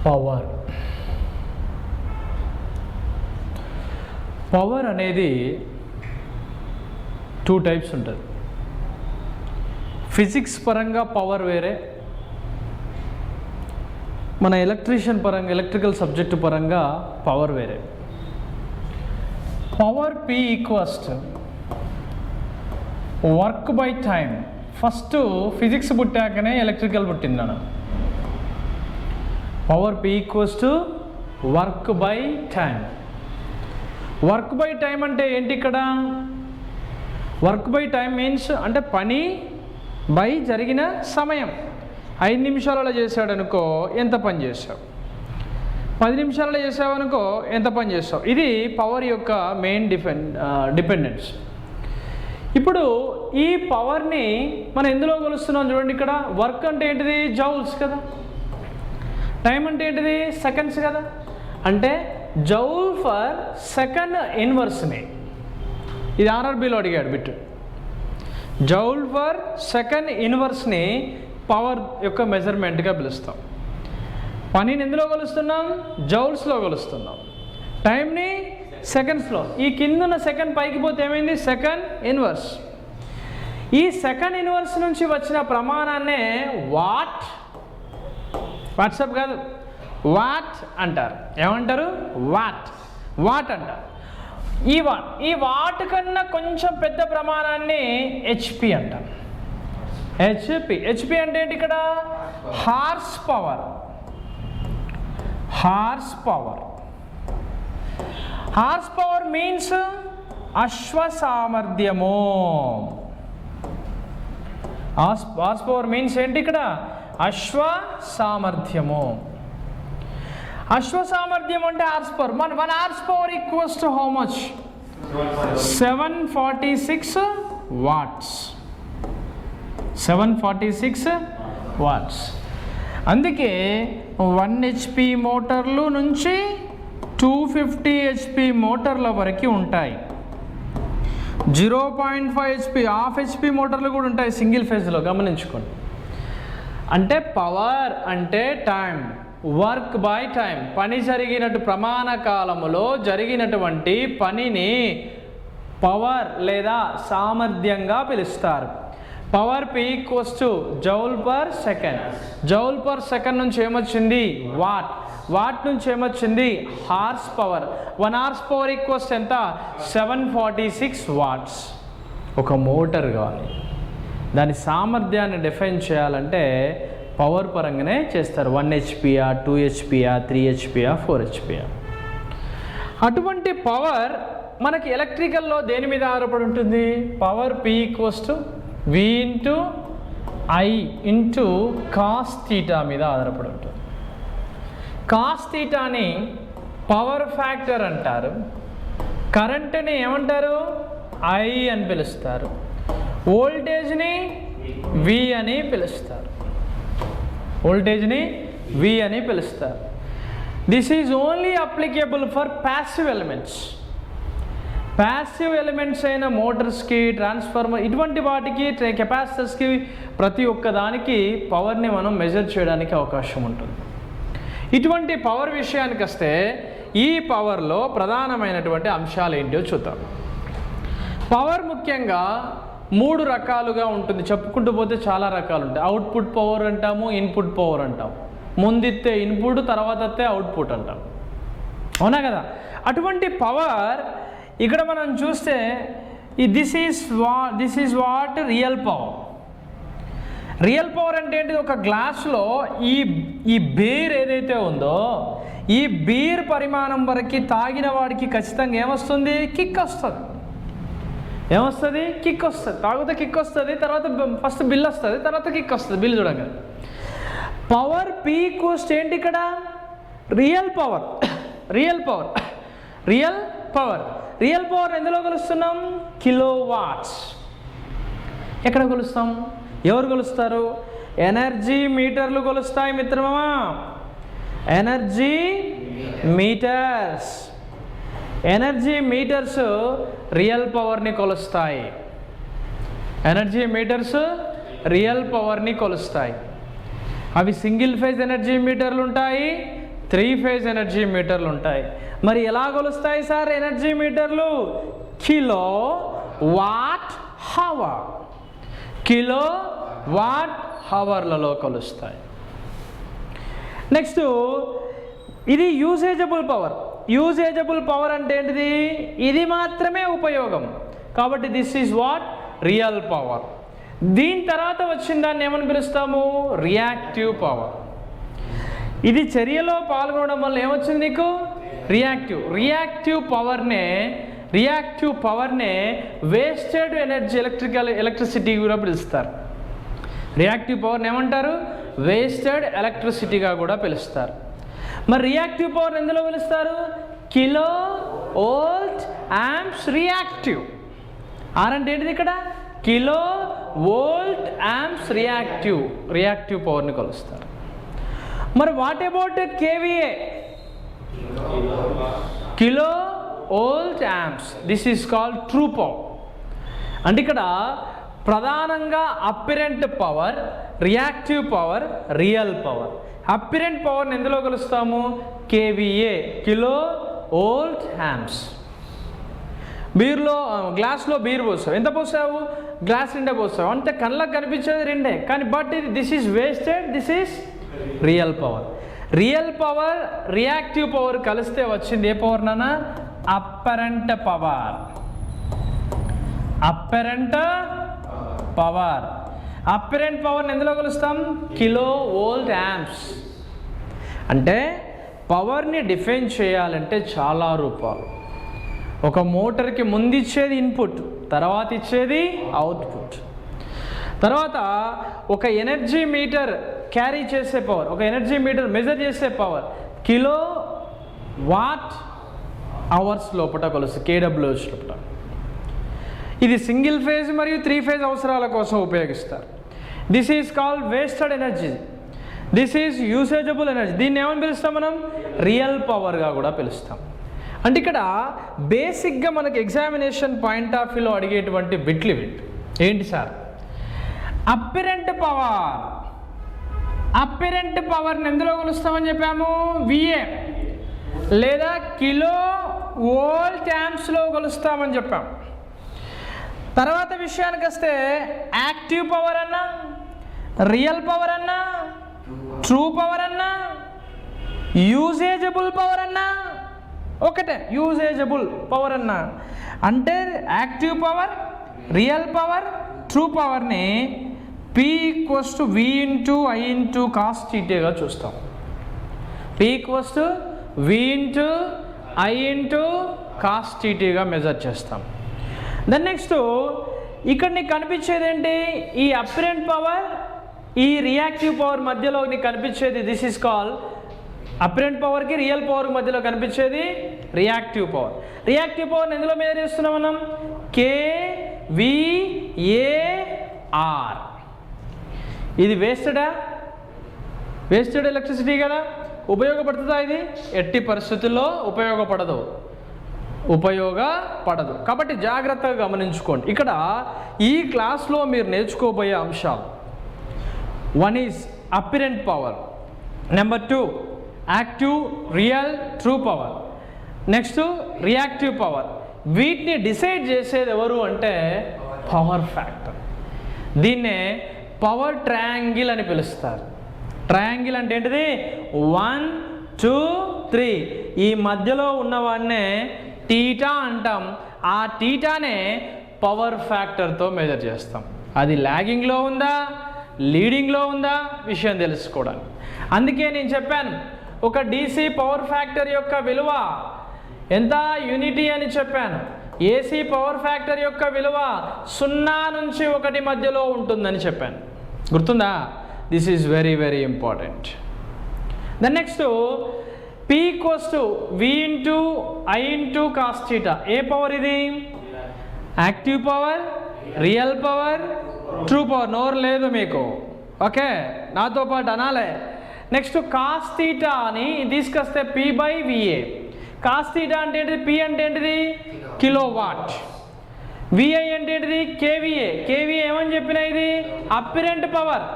Power. Power అనేది 2 types ఉంటుంది. Physics పరంగా పవర్ వేరే, మన ఎలక్ట్రికల్ సబ్జెక్టు పరంగా పవర్ వేరే. Power P equals to work by time. First physics పుట్టాకనే ఎలక్ట్రికల్ పుట్టిందన్న. Power P equals to work by time. Work by time అంటే ఏంటి ఇక్కడ? వర్క్ బై టైం మీన్స్ అంటే పని బై జరిగిన సమయం. 5 నిమిషాలలో చేసాడు అనుకో ఎంత పని చేసావు, 10 నిమిషాలలో చేసావు అనుకో ఎంత పని చేస్తావు. ఇది పవర్ యొక్క మెయిన్ డిపెండెన్స్. ఇప్పుడు ఈ పవర్ని మనం ఎందులో కొలుస్తున్నాం చూడండి. ఇక్కడ వర్క్ అంటే ఏంటిది? జౌల్స్ కదా. టైం అంటే ఏంటిది? సెకండ్స్ కదా. అంటే జౌల్ ఫర్ సెకండ్ ఇన్వర్స్ని, ఇది ఆర్ఆర్బీలో అడిగాడు బిట్టు. జౌల్ ఫర్ సెకండ్ ఇన్వర్స్ని పవర్ యొక్క మెజర్మెంట్గా పిలుస్తాం. పనిని ఎందులో కొలుస్తున్నాం? జౌల్స్లో కొలుస్తున్నాం. టైంని సెకండ్స్లో. ఈ కిందున్న సెకండ్ పైకి పోతే ఏమైంది? Second inverse. ఈ సెకండ్ ఇన్వర్స్ నుంచి వచ్చిన ప్రమాణాన్నే వాట్సాప్ కాదు, వాట్ అంటారు. ఏమంటారు? వాట్ అంటారు. ఈ వాట్ కన్నా కొంచెం పెద్ద ప్రమాణాన్ని హెచ్పి అంటారు. హెచ్పి అంటే ఏంటి ఇక్కడ? Horsepower. Horsepower means అశ్వ సామర్థ్యము. హార్స్ పవర్ మీన్స్ ఏంటి ఇక్కడ? అశ్వ సామర్థ్యము. అశ్వ సామర్థ్యం అంటే horse power. 1 horse power equals to how much? 746 watts. 746 watts. అందుకే 1 HP మోటార్లు నుంచి 250 HP మోటార్ల వరకు ఉంటాయి. 0.5 HP, హాఫ్ HP మోటార్లు కూడా ఉంటాయి సింగిల్ ఫేజ్లో, గమనించుకోండి. అంటే పవర్ అంటే టైం, వర్క్ బై టైం. పని జరిగినట్టు ప్రమాణ కాలములో జరిగినటువంటి పనిని పవర్ లేదా సామర్థ్యంగా పిలుస్తారు. Power P equals to joule per second. Joule per second నుంచి ఏమొచ్చింది? వాట్ నుంచి ఏమొచ్చింది? Horse power. 1 horse power equals ఎంత? 746 వాట్స్. ఒక మోటార్ కావాలి, దాని సామర్థ్యాన్ని డిఫైన్ చేయాలంటే పవర్ పరంగానే చేస్తారు. 1 HPయా, 2 HPయా, 3 HPయా, 4 HPయా. అటువంటి పవర్ మనకి ఎలక్ట్రికల్లో దేని మీద ఆధారపడి ఉంటుంది? Power P equals to V into I into cos theta మీద ఆధారపడి ఉంటుంది. కాస్ థీటాని పవర్ ఫ్యాక్టర్ అంటారు. కరెంట్ని ఏమంటారు? I అని పిలుస్తారు. వోల్టేజ్ని V అని పిలుస్తారు. This is only applicable for passive elements. Passive elements అయిన మోటార్స్కి, ట్రాన్స్ఫార్మర్, ఇటువంటి వాటికి, కెపాసిటర్స్కి, ప్రతి ఒక్క దానికి పవర్ని మనం మెజర్ చేయడానికి అవకాశం ఉంటుంది. ఇటువంటి పవర్ విషయానికి వస్తే ఈ పవర్లో ప్రధానమైనటువంటి అంశాలు ఏంటో చూద్దాం. పవర్ ముఖ్యంగా 3 రకాలుగా ఉంటుంది. చెప్పుకుంటూ పోతే చాలా రకాలు ఉంటాయి. అవుట్పుట్ పవర్ అంటాము, ఇన్పుట్ పవర్ అంటాము. ముందిత్తే ఇన్పుట్, తర్వాత వస్తే అవుట్పుట్ అంటాం. అవునా కదా? అటువంటి పవర్ ఇక్కడ మనం చూస్తే this is what real power. Real power అంటే ఏంటి? ఒక గ్లాసులో ఈ బీర్ ఏదైతే ఉందో, ఈ బీర్ పరిమాణం వరకు తాగిన వాడికి ఖచ్చితంగా ఏమొస్తుంది? కిక్ వస్తుంది. ఏమొస్తుంది? కిక్ వస్తుంది. తాగితే కిక్ వస్తుంది, తర్వాత ఫస్ట్ బిల్ వస్తుంది, తర్వాత కిక్ వస్తుంది బిల్ చూడగా. పవర్ P ఈక్వల్స్ ఏంటి ఇక్కడ? రియల్ పవర్ ఎందులో కొలుస్తున్నాం? Kilo watts. ఎక్కడ కొలుస్తాం? ఎవరు కొలుస్తారు? ఎనర్జీ మీటర్లు కొలుస్తాయి మిత్రమా. ఎనర్జీ మీటర్స్ రియల్ పవర్ని కొలుస్తాయి. అవి సింగిల్ ఫేజ్ ఎనర్జీ మీటర్లు ఉంటాయి, 3 ఫేజ్ ఎనర్జీ మీటర్లు ఉంటాయి. మరి ఎలా కొలుస్తాయి సార్ ఎనర్జీ మీటర్లు? Kilo watt hour, kilo watt హవర్లలో కొలుస్తాయి. నెక్స్ట్ ఇది యూసేజబుల్ పవర్. యూసేజబుల్ పవర్ అంటే ఏంటిది? ఇది మాత్రమే ఉపయోగం, కాబట్టి this is what real power. దీని తర్వాత వచ్చిన దాన్ని ఏమని పిలుస్తాము? Reactive power. ఇది చర్యలో పాల్గొనడం వల్ల ఏమొచ్చింది నీకు? రియాక్టివ్. రియాక్టివ్ పవర్నే వేస్టెడ్ ఎనర్జీ ఎలక్ట్రిసిటీ కూడా పిలుస్తారు. రియాక్టివ్ పవర్ని ఏమంటారు? వేస్టెడ్ ఎలక్ట్రిసిటీగా కూడా పిలుస్తారు. మరి రియాక్టివ్ పవర్ ఎందులో పిలుస్తారు? Kilo volt amps reactive. R అంటే ఏంటిది ఇక్కడ? కిలో వోల్ట్ ఆంప్స్ రియాక్టివ్ పవర్ని కొలుస్తారు. మరి what about KVA? Kilo volt amps. This is called true power. అంటే ఇక్కడ ప్రధానంగా apparent power, reactive power, real power. Apparent పవర్ని ఎందులో కలుస్తాము? KVA, kilo volt amps. గ్లాస్లో బీర్ పోసావు, ఎంత పోసావు? గ్లాస్ నిండా పోసావు, అంటే కళ్ళకు కనిపించేది రెండే, కానీ but this is wasted, this is real power. Real power reactive power కలిస్తే వచ్చింది ఏ పవర్ నాన్న? Apparent power. అప్పరెంట్ పవర్ని ఎందులో కలుస్తాం? Kilo volt amps. అంటే పవర్ని డిఫైన్ చేయాలంటే చాలా రూపాలు. ఒక మోటార్కి ముందు ఇచ్చేది ఇన్పుట్, తర్వాత ఇచ్చేది అవుట్పుట్. తర్వాత ఒక ఎనర్జీ మీటర్ క్యారీ చేసే పవర్, ఒక ఎనర్జీ మీటర్ మెజర్ చేసే పవర్ కిలో వాట్ అవర్స్ లోపల కొలుస్తుంది, కేడబ్ల్యూహెచ్ లోపల. ఇది సింగిల్ ఫేజ్ మరియు 3 ఫేజ్ అవసరాల కోసం ఉపయోగిస్తారు. This is called wasted energy, this is usable energy. దీన్ని ఏమని పిలుస్తాం మనం? రియల్ పవర్గా కూడా పిలుస్తాం. అంటే ఇక్కడ బేసిక్గా మనకి ఎగ్జామినేషన్ పాయింట్ ఆఫ్ వ్యూలో అడిగేటువంటి బిట్లు ఏంటి సార్? అప్పిరెంట్ పవర్ని ఎందులో కొలుస్తామని చెప్పాము? విఏ లేదా కిలో వోల్ట్ ఆంప్స్లో కొలుస్తామని చెప్పాం. తర్వాత విషయానికి వస్తే యాక్టివ్ పవర్ అన్నా, రియల్ పవర్ అన్నా, ట్రూ పవర్ అన్నా, యూసేజబుల్ పవర్ అన్నా ఒకటే. యూసేజబుల్ పవర్ అన్నా అంటే active power, real power, true పవర్ని P = V × I × cos θగా చూస్తాం. P = V × I × cos θగా మెజర్ చేస్తాం. దెన్ నెక్స్ట్ ఇక్కడ నీకు కనిపించేది ఏంటి? ఈ అప్పిరెంట్ పవర్, ఈ రియాక్టివ్ పవర్ మధ్యలో నీకు కనిపించేది దిస్ ఈజ్ కాల్డ్ అప్పిరెంట్ పవర్కి రియల్ పవర్ మధ్యలో కనిపించేది రియాక్టివ్ పవర్. రియాక్టివ్ పవర్ని ఎందులో మెజర్ చేస్తున్నాం మనం? kVAR. ఇది వేస్టెడ్ ఎలక్ట్రిసిటీ కదా. ఉపయోగపడుతుందా? ఇది ఎట్టి పరిస్థితుల్లో ఉపయోగపడదు. కాబట్టి జాగ్రత్తగా గమనించుకోండి. ఇక్కడ ఈ క్లాస్లో మీరు నేర్చుకోబోయే అంశాలు 1 is apparent power, number 2 active, real, true power, next reactive power. వీటిని డిసైడ్ చేసేది ఎవరు అంటే పవర్ ఫ్యాక్టర్. దీన్నే పవర్ ట్రయాంగిల్ అని పిలుస్తారు. ట్రయాంగిల్ అంటే ఏంటిది? 1, 2, 3 ఈ మధ్యలో ఉన్నవాడినే టీటా అంటాం. ఆ టీటానే పవర్ ఫ్యాక్టర్తో మెజర్ చేస్తాం. అది ల్యాగింగ్లో ఉందా, లీడింగ్లో ఉందా విషయం తెలుసుకోవడానికి. అందుకే నేను చెప్పాను ఒక DC పవర్ ఫ్యాక్టర్ యొక్క విలువ ఎంత? యూనిటీ అని చెప్పాను. AC పవర్ ఫ్యాక్టర్ యొక్క విలువ 0 నుంచి 1 మధ్యలో ఉంటుందని చెప్పాను. గుర్తుందా? This is very very important. Then next P = V × I × cos θ. ఏ పవర్ ఇది? Active power, real power, true power. నోరు లేదు మీకు, ఓకే, నాతో పాటు అనాలే. నెక్స్ట్ cos θ అని తీసుకొస్తే P/VA. cos θ అంటే ఏంటిది? P అంటే ఏంటిది? Kilo watt. VI అంటే ఏంటిది? KVA. ఏమని చెప్పినా ఇది అప్పిరెంట్ పవర్.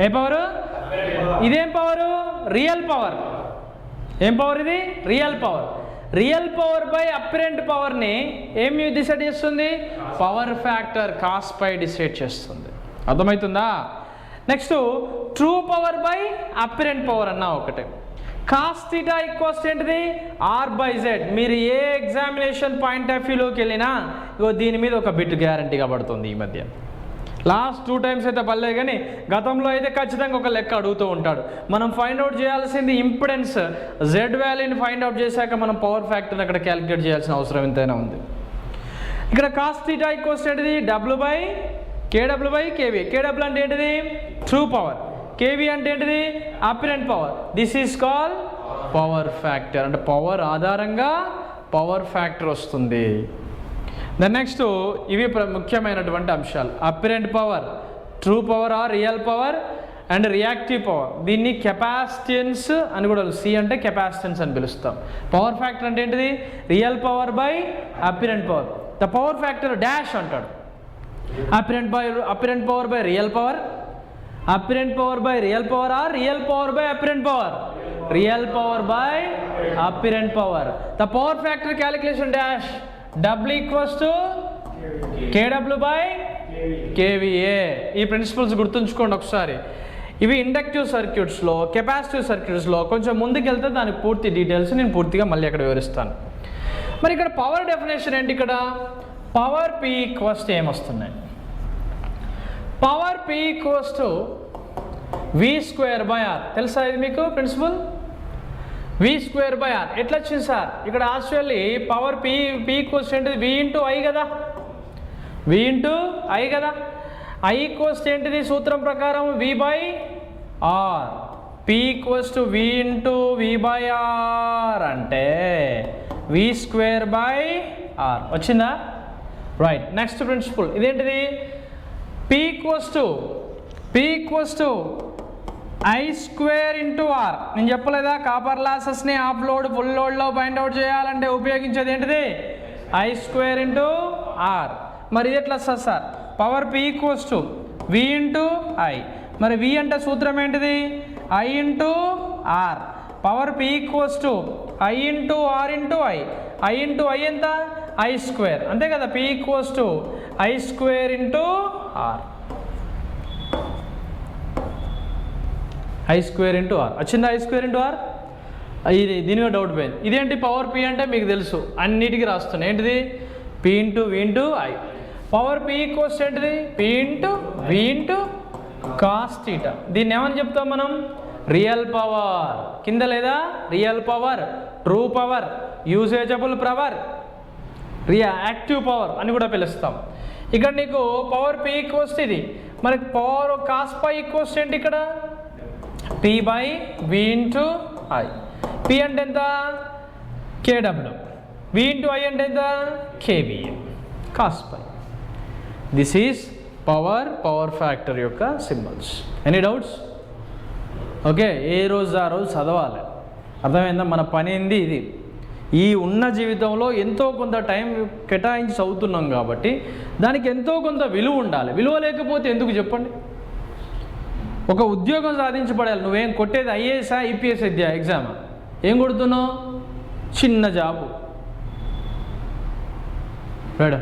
ఏ పవరు? ఇదేం పవరు? Real power. ఏం పవర్ ఇది? Real power. Real power by apparent పవర్ని ఏం డిసైడ్ చేస్తుంది? Power factor cos phi decide చేస్తుంది. అర్థమవుతుందా? Next true power by apparent power అన్నా ఒకటే. కాస్ థీటా ఈక్వల్స్ ఏంటిది? R by Z. మీరు ఏ ఎగ్జామినేషన్ పాయింట్ ఆఫ్ వ్యూలోకి వెళ్ళినా ఇగో దీని మీద ఒక బిట్ గ్యారంటీగా పడుతుంది. ఈ మధ్య లాస్ట్ 2 times అయితే పర్లే, కానీ గతంలో అయితే ఖచ్చితంగా ఒక లెక్క అడుగుతూ ఉంటాడు. మనం ఫైండ్ అవుట్ చేయాల్సింది ఇంపిడెన్స్ జెడ్ వాల్యూని ఫైండ్ అవుట్ చేశాక మనం పవర్ ఫ్యాక్టర్ని అక్కడ క్యాలిక్యులేట్ చేయాల్సిన అవసరం ఎంతైనా ఉంది. ఇక్కడ కాస్ థీటా ఈక్వల్స్ ఏంటిది? W by KV. కేడబ్ల్యూ అంటే ఏంటిది? True power. కేవీ అంటే ఏంటిది? Apparent power. This is call power factor. అంటే పవర్ ఆధారంగా పవర్ ఫ్యాక్టర్ వస్తుంది. దెన్ నెక్స్ట్ ఇవి ముఖ్యమైనటువంటి అంశాలు. Apparent power, true power or real power and reactive power. దీన్ని కెపాసిటెన్స్ అని కూడా, సి అంటే కెపాసిటెన్స్ అని పిలుస్తాం. పవర్ ఫ్యాక్టర్ అంటే ఏంటిది? Real power by apparent power. The power factor dash అంటాడు. Apparent power by real power, apparent power by real power or real power by apparent power, real power by apparent power. The power factor calculation dash W equals to KW by KVA. ఈ principles గుర్తుంచుకోండి ఒకసారి. ఇవి inductive సర్క్యూట్స్లో, capacitive సర్క్యూట్స్లో కొంచెం ముందుకెళ్తే దానికి పూర్తి details నేను పూర్తిగా మళ్ళీ అక్కడ వివరిస్తాను. మరి ఇక్కడ పవర్ డెఫినేషన్ ఏంటి? ఇక్కడ పవర్ P ఈక్వల్స్ టు ఏమొస్తున్నాయి? Power P equals to V² by R. తెలుసా ఇది మీకు ప్రిన్సిపల్? V² బై R ఎట్లా వచ్చింది సార్? ఇక్కడ యాక్చువల్లీ పవర్ P ఈక్వల్స్ ఏంటిది? V ఇంటూ I కదా, V ఇంటూ I కదా. I ఈక్వల్స్ ఏంటిది సూత్రం ప్రకారం? V by R. P equals to V into V by R అంటే V² బై R వచ్చిందా? రైట్. నెక్స్ట్ ప్రిన్సిపల్ ఇదేంటిది? P equals to I² into R. నేను చెప్పలేదా కాపర్ లాసెస్ని ఆఫ్ లోడ్ ఫుల్ లోడ్లో ఫైండ్ అవుట్ చేయాలంటే ఉపయోగించేది ఏంటిది? I² into R. మరి ఇది ఎట్లా వస్తుంది sir? Power P equals to V into I. మరి V అంటే సూత్రం ఏంటిది? I into R. Power P equals to I into R into I. I into I ఎంత? I². అంతే కదా. P equals to I² into R. I² into R వచ్చిందా? I² into R. ఇది దీనిగా డౌట్ పోయింది. ఇదేంటి పవర్ P అంటే మీకు తెలుసు, అన్నిటికీ రాస్తున్నాయి. ఏంటిది? P into V into I. Power P equals ఏంటిది? P into V into cos theta. దీన్ని ఏమని చెప్తాం మనం? Real power. కింద లేదా? Real power, true power, usable power, reactive power అని కూడా పిలుస్తాం. ఇక్కడ నీకు పవర్ P ఈక్వల్స్ ఇది. మరి పవర్ కాస్ పై ఈక్వల్స్ ఏంటి? ఇక్కడ P by V into I. P అంటే ఎంత? KW. V ఇంటూ I అంటే ఎంత? KVA. Cos phi. This is power factor యొక్క సింబల్స్. Any doubts? ఓకే, ఏ రోజు ఆ రోజు చదవాలి. అర్థమైందా? మన పని ఏంది ఇది. ఈ ఉన్న జీవితంలో ఎంతో కొంత టైం కేటాయించి చదువుతున్నాం కాబట్టి దానికి ఎంతో కొంత విలువ ఉండాలి. విలువ లేకపోతే ఎందుకు చెప్పండి? ఒక ఉద్యోగం సాధించబడాలి. నువ్వేం కొట్టేది IAS IPS ఎగ్జామ్? ఏం కొడుతున్నావు? చిన్న జాబు. రైట్.